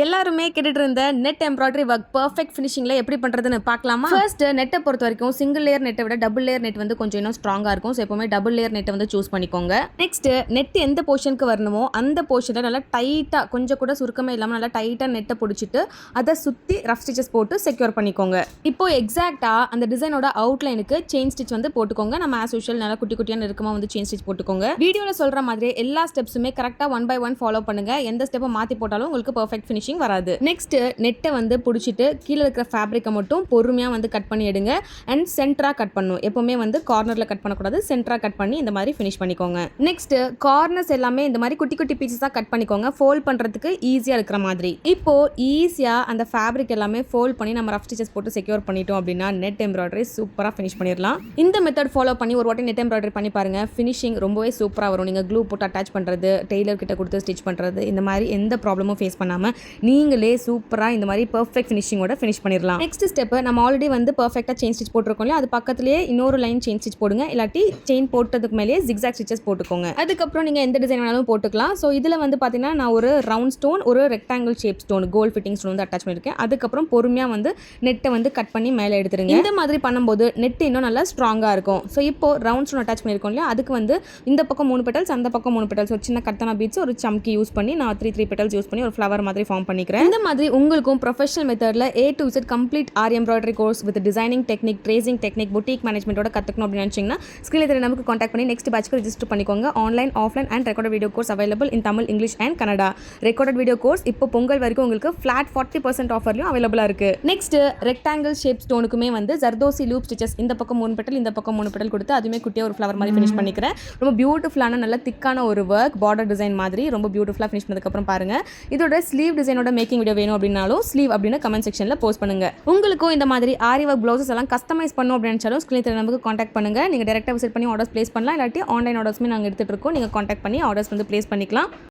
எல்லாருமே கேட்டுட்டு இருந்த நெட் எம்ப்ராய்டரி ஒர்க் பர்ஃபெக்ட் ஃபினிஷிங்ல எப்படி பண்றதுன்னு பார்க்கலாமா? ஃபர்ஸ்ட் நெட்டை பொறுத்த வரைக்கும் சிங்கிள் லேயர் நெட்டை விட டபுள் லேயர் நெட் வந்து கொஞ்சம் இன்னும் ஸ்ட்ராங்கா இருக்கும். ஸோ எப்பவுமே டபுள் லேயர் நெட்டை வந்து சூஸ் பண்ணிக்கோங்க. நெக்ஸ்ட் நெட் எந்த போர்ஷனுக்கு வரணுமோ அந்த போர்ஷனை நல்லா டைட்டா கொஞ்சம் கூட சுருக்கமே இல்லாமல் நல்லா டைட்டா நெட்டை பிடிச்சிட்டு அதை சுற்றி ரஃப் ஸ்டிச்சஸ் போட்டு செக்யூர் பண்ணிக்கோங்க. இப்போ எக்ஸாக்டா அந்த டிசைனோட அவுட்லைனுக்கு செயின் ஸ்டிச் வந்து போட்டுக்கோங்க. நம்ம ஆஸ் யூஷுவல் நல்லா குட்டி குட்டியான நெருக்கமாக வந்து செயின் ஸ்டிச் போட்டுக்கோங்க. வீடியோவில் சொல்ற மாதிரி எல்லா ஸ்டெப்ஸுமே கரெக்டாக 1 by 1 ஃபாலோ பண்ணுங்க. எந்த ஸ்டெப்பை மாற்றி போட்டாலும் உங்களுக்கு பர்ஃபெக்ட் ஃபினிஷிங் வராது. நெக்ஸ்ட் நெட்டை வந்து பிடிச்சிட்டு கீழே இருக்கிற ஃபேப்ரிக்கை மட்டும் பொறுமையாக வந்து கட் பண்ணி எடுங்க. அண்ட் சென்டராக கட் பண்ணணும். எப்பவுமே வந்து கார்னரில் கட் பண்ணக்கூடாது. சென்டராக கட் பண்ணி இந்த மாதிரி ஃபினிஷ் பண்ணிக்கோங்க. நெக்ஸ்ட் கார்னர்ஸ் எல்லாமே இந்த மாதிரி குட்டி குட்டி பீசஸாக கட் பண்ணிக்கோங்க. ஃபோல்ட் பண்ணுறதுக்கு ஈஸியாக இருக்கிற மாதிரி. இப்போ ஈஸியாக அந்த ஃபேப்ரிக் எல்லாமே ஃபோல்ட் பண்ணி நம்ம ரஃப் ஸ்டிச்சஸ் போட்டு செக்யூர் பண்ணிட்டோம் அப்படின்னா நெட் எம்ப்ராய்டரி சூப்பராக ஃபினிஷ் பண்ணிடலாம். இந்த மெத்தட் ஃபாலோ பண்ணி ஒரு வாட்டி நெட் எம்ப்ராய்டரி பண்ணி பாருங்க. ஃபினிஷிங் ரொம்பவே சூப்பராக வரும். நீங்கள் க்ளூ போட்டு அட்டாச் பண்ணுறது, டெய்லர் கிட்ட கொடுத்து ஸ்டிச் பண்ணுறது, இந்த மாதிரி எந்த ப்ராப்ளமும் ஃபேஸ் பண்ணாமல் நீங்களே சூப்பராக இந்த மாதிரி பர்ஃபெக்ட் ஃபினிஷிங்கோட ஃபினிஷ் பண்ணிடலாம். நெக்ஸ்ட் ஸ்டெப் நம்ம ஆல்ரெடி வந்து பர்ஃபெக்டாக செயின் ஸ்டிச் போட்டிருக்கோம் இல்லையா, அது பக்கத்துலேயே இன்னொரு லைன் செயின் ஸ்டிச் போடுங்க. இல்லாட்டி செயின் போட்டதுக்கு மேலே ஜிக்ஸாக் ஸ்டிச்சஸ் போட்டுக்கோங்க. அதுக்கப்புறம் நீங்கள் எந்த டிசைன் வேணாலும் போட்டுக்கலாம். ஸோ இதில் வந்து பார்த்தீங்கன்னா நான் ஒரு ரவுண்ட் ஸ்டோன், ஒரு rectangle shape stone, gold fitting stone வந்து அட்டாச் பண்ணியிருக்கேன். அதுக்கப்புறம் பொறுமையாக வந்து நெட்டை வந்து கட் பண்ணி மேலே எடுத்துருங்க. இந்த மாதிரி பண்ணும்போது நெட் இன்னும் நல்லா ஸ்ட்ராங்காக இருக்கும். ஸோ இப்போ ரவுண்ட் ஸ்டோன் அட்டாச் பண்ணியிருக்கோம் இல்லையா, அதுக்கு வந்து இந்த பக்கம் 3 பெட்டல்ஸ், அந்த பக்கம் 3 பெட்டல்ஸ், ஒரு சின்ன கட்டனா பீட்ஸ், ஒரு சம்கி யூஸ் பண்ணி நான் 3 பெட்டல்ஸ் யூஸ் பண்ணி ஒரு ஃப்ளவர் மாதிரி ஃபார்ம் பண்ணிக்கிறேன். இந்த மாதிரி உங்களுக்கும் ப்ரொஃபஷனல் மெத்தடில் A to Z complete Aari embroidery course with designing technique, tracing technique, boutique மேனேஜ்மெண்ட்டோட கற்றுக்கணும் அப்படின்னு நினச்சிங்கன்னா ஸ்கிரீனில் தெரிய நமக்கு காண்டாக்ட் பண்ணி நெக்ஸ்ட் பேட்ச்க்கு ரெஜிஸ்டர் பண்ணிக்கோங்க. Online, offline and recorded video course available in Tamil, English and Kannada. Recorded video course இப்போ பொங்கல் வரைக்கும் உங்களுக்கு ஃபிளாட் 40% ஆஃபர்லையும் அவைலபிளாக இருக்கு. நெக்ஸ்ட் ரெக்டாங்கிள் ஷேப் ஸ்டோனுக்குமே வந்து ஜர்தோசி லூப் ஸ்டிச்சஸ், இந்த பக்கம் 3 பெட்டல், இந்த பக்கம் 3 பெட்டல் கொடுத்து அதுவுமே குட்டியாக ஒரு ஃப்ளவர் மாதிரி ஃபினிஷ் பண்ணிக்கிறேன். ரொம்ப பியூட்டிஃபுல்லான நல்ல திக்கான ஒரு ஒர்க், பார்டர் டிசைன் மாதிரி ரொம்ப பியூட்டிஃபுல்லாக ஃபினிஷ் பண்ணதுக்கப்புறம் பாருங்க. இதோட ஸ்லீவ் டிசைனோட மேக்கிங் வீடியோ வேணும் அப்படின்னாலும் ஸ்லீவ் அப்படின்னு கமெண்ட் செக்ஷனில் போஸ்ட் பண்ணுங்க. உங்களுக்கும் இந்த மாதிரி ஆரி ஒர்க் ப்ளவுசஸ் எல்லாம் கஸ்டமைஸ் பண்ணணும் அப்படின்னு நினைச்சாலும் ஸ்கிரீனில் நமக்கு காண்டாக்ட் பண்ணுங்க. நீங்கள் டேரெக்டாக விசிட் பண்ணி ஆர்டர்ஸ் பிளேஸ் பண்ணலாம். இல்லாட்டி ஆன்லைன் ஆர்டர்ஸுமே நாங்கள் எடுத்துகிட்டு இருக்கோம். நீங்கள் காண்டாக்ட் பண்ணி ஆர்டர்ஸ் வந்து பிளேஸ் பண்ணிக்கலாம்.